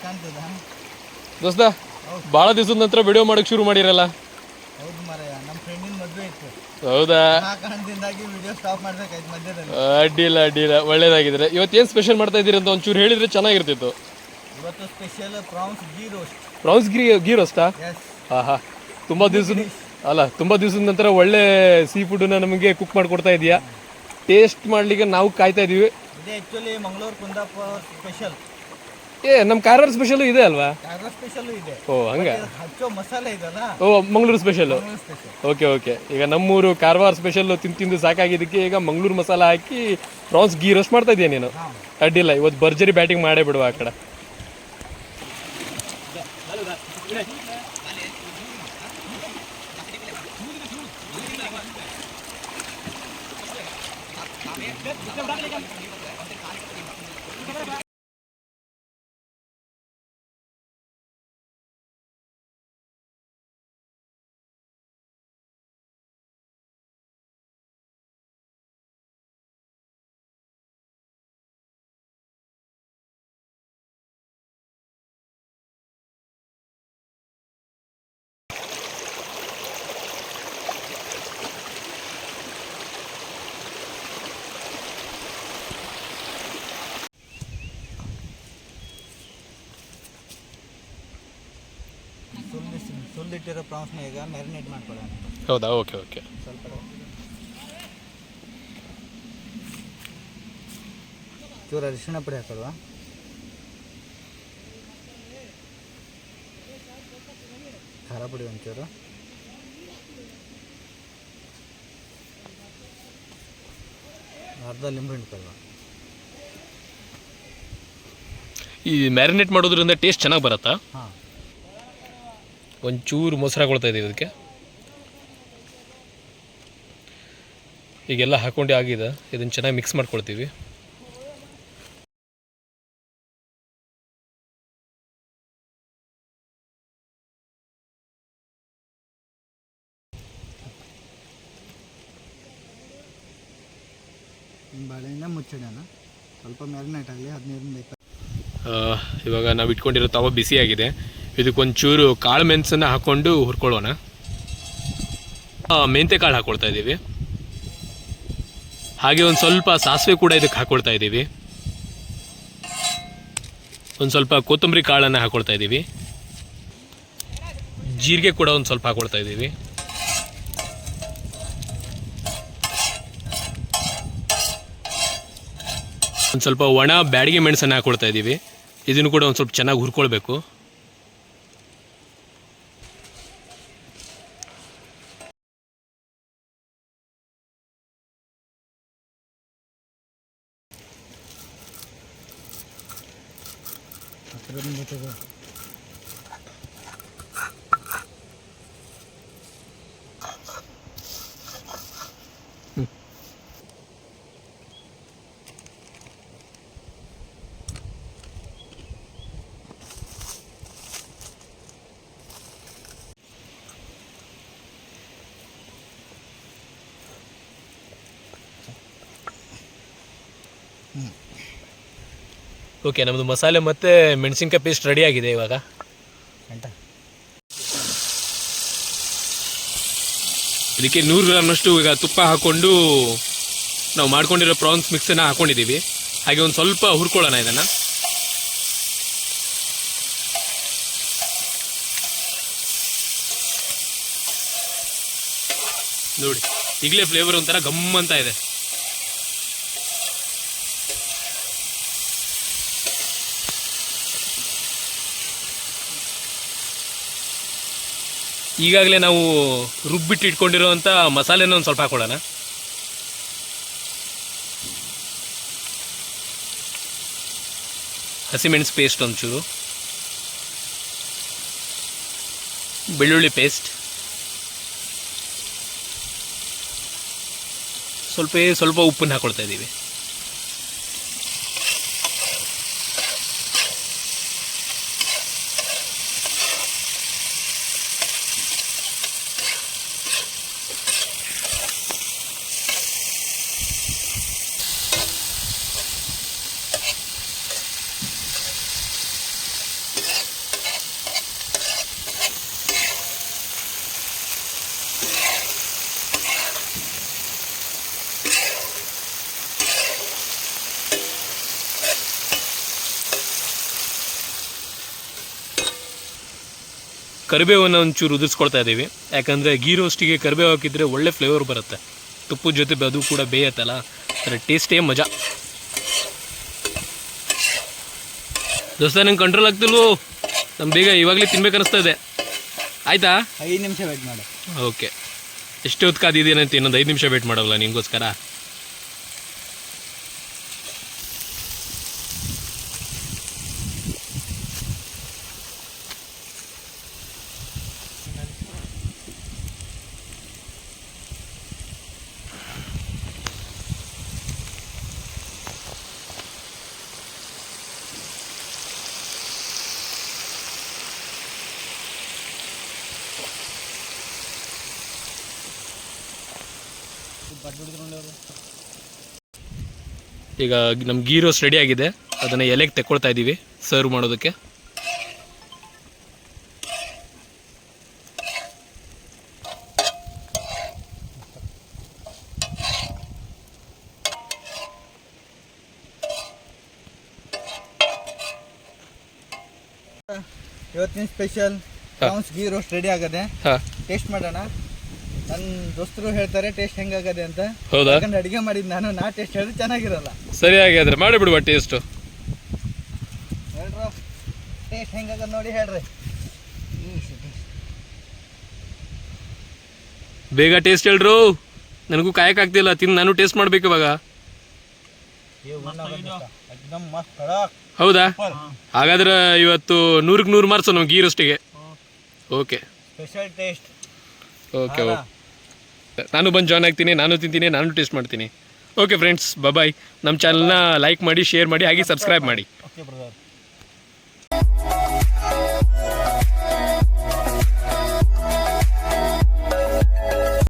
ಕಾಣ್ತದ ದೋಸ್ತ ಭಾಳ ದಿವಸದ ನಂತರ ವಿಡಿಯೋ ಮಾಡಕ್ಕೆ ಶುರು ಮಾಡಿರಲ್ಲ. ಹೌದು ಮಾರಾಯ, ನಮ್ಮ ಫ್ರೆಂಡಿನ ಮದುವೆ ಇತ್ತು. ಹೌದಾ? ಆ ಕಾರಣದಿಂದಾಗಿ ವಿಡಿಯೋ ಸ್ಟಾಪ್ ಮಾಡ್ಬೇಕಾಯ್ತು ಮಧ್ಯದಲ್ಲಿ. ಅಡ್ಡಿಲ್ಲ ಒಳ್ಳೇದಾಗಿದ್ರೆ. ಇವತ್ತೇನು ಸ್ಪೆಷಲ್ ಮಾಡ್ತಾ ಇದ್ದೀರಿ ಅಂತ ಒಂಚೂರು ಹೇಳಿದ್ರೆ ಚೆನ್ನಾಗಿರ್ತಿತ್ತು. ಇವತ್ತು ಸ್ಪೆಷಲ್ ಪ್ರಾನ್ಸ್ ಗೀ ರೋಸ್ಟಾ? ಆಹಾ, ತುಂಬ ದಿವಸದ ನಂತರ ಒಳ್ಳೆ ಸೀ ಫುಡ್ನ ನಮಗೆ ಕುಕ್ ಮಾಡಿಕೊಡ್ತಾ ಇದೆಯಾ. ಟೇಸ್ಟ್ ಮಾಡಲಿಕ್ಕೆ ನಾವು ಕಾಯ್ತಾ ಇದೀವಿ. ಇದು ಆ್ಯಕ್ಚುಲಿ ಮಂಗಳೂರು ಕುಂದಾಪುರ ಸ್ಪೆಷಲ್. ನಮ್ಮ ಕಾರವಾರ ಸ್ಪೆಷಲ್ ಇದೆ ಅಲ್ವಾ? ಕಾರವಾರ ಸ್ಪೆಷಲ್ ಇದೆ. ಓ ಹಂಗೆ. ಹಚ್ಚೋ ಮಸಾಲೆ ಇದಲ್ಲ. ಓ ಮಂಗಳೂರು ಸ್ಪೆಷಲ್. ಓಕೆ. ಈಗ ನಮ್ಮೂರು ಕಾರವಾರ ಸ್ಪೆಷಲ್ ತಿಂದು ಸಾಕಾಗಿದ್ದಕ್ಕೆ ಈಗ ಮಂಗಳೂರು ಮಸಾಲ ಹಾಕಿ ಪ್ರಾನ್ಸ್ ಗೀ ರೋಸ್ಟ್ ಮಾಡ್ತಾ ಇದೀಯ ನೀನು. ಅಡ್ಡಿಲ್ಲ, ಇವತ್ತು ಭರ್ಜರಿ ಬ್ಯಾಟಿಂಗ್ ಮಾಡೇ ಬಿಡುವ ಆ ಕಡೆ. ಸುಲ್ಲಿಟ್ಟಿರೋ ಪ್ರಾನ್ಸ್ನ ಈಗ ಮ್ಯಾರಿನೇಟ್ ಮಾಡ್ಕೊಳ್ಳೋಣ. ಹೌದಾ? ಓಕೆ. ಸ್ವಲ್ಪ ಚೂರು ಅರಿಶಿಣ ಪುಡಿ ಹಾಕೊಳ್ಳುವ. ಖಾರ ಪುಡಿ ಒಂಚೂರು. ಅರ್ಧ ಲಿಂಬು ಹಿಂಡ್ಕೊಳ್ಳುವ. ಈ ಮ್ಯಾರಿನೇಟ್ ಮಾಡೋದ್ರಿಂದ ಟೇಸ್ಟ್ ಚೆನ್ನಾಗಿ ಬರುತ್ತಾ? ಹಾಂ. ಒಂಚೂರು ಮೊಸರು ಹಾಕೊಳ್ತಾ ಇದ್ದೀವಿ ಇದಕ್ಕೆ. ಈಗೆಲ್ಲ ಹಾಕೊಂಡು ಆಗಿದೆ. ಇದನ್ನು ಚೆನ್ನಾಗಿ ಮಿಕ್ಸ್ ಮಾಡ್ಕೊಳ್ತೀವಿ. ಬಾಳೆಹಣ್ಣ ಮುಚ್ಚಿಡೋಣ. ಸ್ವಲ್ಪ ಮ್ಯಾರಿನೇಟ್ ಆಗಲಿ 15-20. ಇವಾಗ ನಾವು ಇಟ್ಕೊಂಡಿರೋ ತವ ಬಿಸಿಯಾಗಿದೆ. ಇದಕ್ಕೊಂಚೂರು ಕಾಳು ಮೆಣಸನ್ನು ಹಾಕ್ಕೊಂಡು ಹುರ್ಕೊಳ್ಳೋಣ. ಮೆಂತ್ಯ ಕಾಳು ಹಾಕ್ಕೊಳ್ತಾ ಇದ್ದೀವಿ. ಹಾಗೆ ಒಂದು ಸ್ವಲ್ಪ ಸಾಸಿವೆ ಕೂಡ ಇದಕ್ಕೆ ಹಾಕ್ಕೊಳ್ತಾ ಇದ್ದೀವಿ. ಒಂದು ಸ್ವಲ್ಪ ಕೊತ್ತಂಬರಿ ಕಾಳನ್ನು ಹಾಕ್ಕೊಳ್ತಾ ಇದ್ದೀವಿ. ಜೀರಿಗೆ ಕೂಡ ಒಂದು ಸ್ವಲ್ಪ ಹಾಕ್ಕೊಳ್ತಾ ಇದ್ದೀವಿ. ಒಂದು ಸ್ವಲ್ಪ ಒಣ ಬ್ಯಾಡಿಗೆ ಮೆಣಸನ್ನು ಹಾಕ್ಕೊಳ್ತಾ ಇದ್ದೀವಿ. ಇದನ್ನು ಕೂಡ ಒಂದು ಸ್ವಲ್ಪ ಚೆನ್ನಾಗಿ ಹುರ್ಕೊಳ್ಬೇಕು. ಓಕೆ, ನಮ್ಮದು ಮಸಾಲೆ ಮತ್ತು ಮೆಣಸಿನ್ಕಾಯಿ ಪೇಸ್ಟ್ ರೆಡಿ ಆಗಿದೆ. ಇವಾಗ ಇದಕ್ಕೆ 100 ಗ್ರಾಮ್ನಷ್ಟು ಈಗ ತುಪ್ಪ ಹಾಕ್ಕೊಂಡು ನಾವು ಮಾಡ್ಕೊಂಡಿರೋ ಪ್ರಾನ್ಸ್ ಮಿಕ್ಸನ್ನು ಹಾಕ್ಕೊಂಡಿದ್ದೀವಿ. ಹಾಗೆ ಒಂದು ಸ್ವಲ್ಪ ಹುರ್ಕೊಳ್ಳೋಣ ಇದನ್ನು. ನೋಡಿ, ಈಗಲೇ ಫ್ಲೇವರ್ ಒಂಥರ ಗಮ್ಮಂತ ಇದೆ. ಈಗಾಗಲೇ ನಾವು ರುಬ್ಬಿಟ್ಟು ಇಟ್ಕೊಂಡಿರೋವಂಥ ಮಸಾಲೆನ ಒಂದು ಸ್ವಲ್ಪ ಹಾಕೊಳ್ಳೋಣ. ಹಸಿಮೆಣಸು ಪೇಸ್ಟ್ ಒಂಚೂರು, ಬೆಳ್ಳುಳ್ಳಿ ಪೇಸ್ಟ್, ಸ್ವಲ್ಪ ಉಪ್ಪನ್ನು ಹಾಕೊಳ್ತಾ ಇದ್ದೀವಿ. ಕರಿಬೇವನ್ನು ಒಂಚೂರು ಉದುರಿಸ್ಕೊಳ್ತಾ ಇದ್ದೀವಿ. ಯಾಕಂದರೆ ಗೀ ರೋಸ್ಟಿಗೆ ಕರಿಬೇವು ಹಾಕಿದರೆ ಒಳ್ಳೆ ಫ್ಲೇವರ್ ಬರುತ್ತೆ. ತುಪ್ಪದ ಜೊತೆ ಅದು ಕೂಡ ಬೇಯತ್ತಲ್ಲ, ಅದರ ಟೇಸ್ಟೇ ಮಜಾ. ದೋಸ್ತ ನಂಗೆ ಕಂಟ್ರೋಲ್ ಆಗ್ತಿಲ್ವೋ, ನಮ್ಗೆ ಬೇಗ ಇವಾಗಲೇ ತಿನ್ಬೇಕು ಅನಿಸ್ತಾ ಇದೆ. ಆಯಿತಾ? 5 ನಿಮಿಷ ವೇಟ್ ಮಾಡು. ಓಕೆ, ಎಷ್ಟು ಹೊತ್ತು ಕಾದಿದ್ದೀನಂತ ಇನ್ನೊಂದು 5 ನಿಮಿಷ ವೇಟ್ ಮಾಡೋಲ್ಲ ನಿಮಗೋಸ್ಕರ. ಈಗ ನಮ್ಮ ಗೀ ರೋಸ್ಟ್ ರೆಡಿ ಆಗಿದೆ, ಅದನ್ನು ಎಲೆಗೆ ತೆಕ್ಕೊಳ್ತಾ ಇದ್ದೀವಿ ಸರ್ವ್ ಮಾಡೋದಕ್ಕೆ. ಇವತ್ತಿನ special prawns ghee roast ready ಆಗದೆ. ಹಾಂ, ಟೇಸ್ಟ್ ಮಾಡೋಣ. ನನ್ನ ದೋಸ್ತರು ಹೇಳ್ತಾರೆ ಟೇಸ್ಟ್ ಹೆಂಗಾಗದೆ ಅಂತ. ಹೌದಾ? ಯಾಕಂದ್ರೆ ಅಡಿಗೆ ಮಾಡಿದ್ದು ನಾನು, ನಾ ಟೇಸ್ಟ್ ಹೇಳಿದ್ರೆ ಚೆನ್ನಾಗಿರಲ್ಲ. ಸರಿ ಹಾಗಾದ್ರೆ ಮಾಡಿ ಬಿಡುವ ಟೇಸ್ಟು. ಹೇಳ್ರು ಟೇಸ್ಟ್ ಹೆಂಗಾಗದ ನೋಡಿ ಹೇಳ್ರಿ. ಬೇಗ ಟೇಸ್ಟ್ ಹೇಳ್ರು, ನನಗೂ ಕಾಯಕ್ಕಾಗ್ತಿಲ್ಲ, ತಿಂದು ನಾನು ಟೇಸ್ಟ್ ಮಾಡ್ಬೇಕು ಇವಾಗ. ಎಕ್ದಮ್ ಮಸ್ತ್ ಕಡಕ್. ಹೌದಾ? ಹಾಗಾದ್ರೆ ಇವತ್ತು 100ಕ್ಕೆ 100 ಮಾರ್ಕ್ಸು ನಮ್ಮ ಗೀ ರೋಸ್ಟಿಗೆ. Okay, special taste. Okay okay, ನಾನು ಬಂದು ಜಾಯ್ನ್ ಆಗ್ತೀನಿ, ನಾನು ತಿಂತೀನಿ, ನಾನು ಟೇಸ್ಟ್ ಮಾಡ್ತೀನಿ. Okay friends, bye. ನಮ್ಮ ಚಾನಲ್ನ ಲೈಕ್ ಮಾಡಿ, ಶೇರ್ ಮಾಡಿ, ಹಾಗೆ ಸಬ್ಸ್ಕ್ರೈಬ್ ಮಾಡಿ. Okay brother.